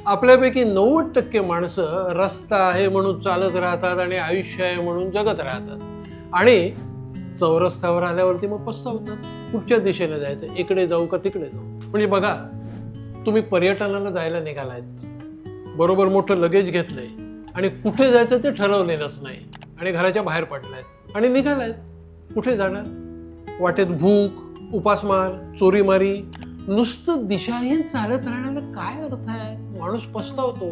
आपल्यापैकी 90% माणसं रस्ता आहे म्हणून चालत राहतात आणि आयुष्य आहे म्हणून जगत राहतात आणि चौरस्त्यावर आल्यावरती मग पस्तावतात. कुठच्या दिशेने जायचं, इकडे जाऊ का तिकडे जाऊ. म्हणजे बघा, तुम्ही पर्यटनाला जायला निघालायत, बरोबर मोठं लगेज घेतलंय आणि कुठे जायचं ते ठरवलेलंच नाही आणि घराच्या बाहेर पडलायत आणि निघालायत. कुठे जाणार? वाटेत भूक, उपासमार, चोरीमारी, नुसतं दिशाहीन चालत राहण्याला काय अर्थ आहे? माणूस पस्तावतो.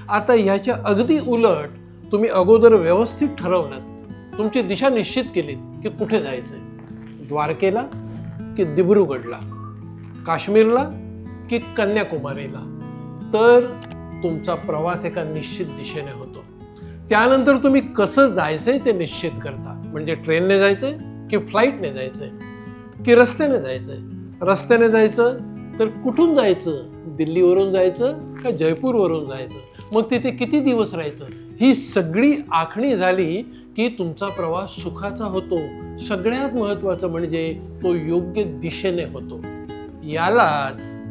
आता ह्याच्या अगदी उलट तुम्ही अगोदर व्यवस्थित ठरवलं, तुमची दिशा निश्चित केलीत की कुठे जायचंय, द्वारकेला की दिब्रुगडला, काश्मीरला की कन्याकुमारीला, तर तुमचा प्रवास एका निश्चित दिशेने होतो. त्यानंतर तुम्ही कसं जायचंय ते निश्चित करता. म्हणजे ट्रेनने जायचंय की फ्लाईटने जायचंय की रस्त्याने जायचंय. रस्त्याने जायचं तर कुठून जायचं? दिल्लीवरून जायचं का जयपूरवरून जायचं? मग तिथे किती दिवस राहायचं? ही सगळी आखणी झाली की तुमचा प्रवास सुखाचा होतो. सगळ्यात महत्त्वाचं म्हणजे तो योग्य दिशेने होतो. यालाच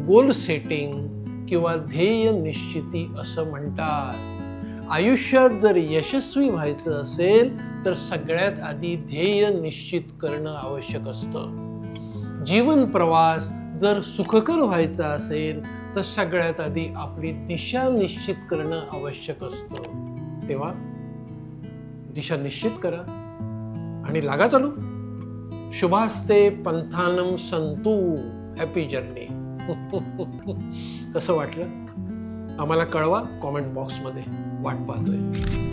गोल सेटिंग किंवा ध्येय निश्चिती असं म्हणतात. आयुष्यात जर यशस्वी व्हायचं असेल तर सगळ्यात आधी ध्येय निश्चित करणं आवश्यक असतं. जीवन प्रवास जर सुखकर व्हायचा असेल तर सगळ्यात आधी आपली दिशा निश्चित करणं आवश्यक असतं. तेव्हा दिशा निश्चित करा आणि लागा चालू. शुभास्ते पंथानम संतू. Happy journey. कसं वाटलं आम्हाला कळवा कॉमेंट बॉक्समध्ये. वाट पाहतोय.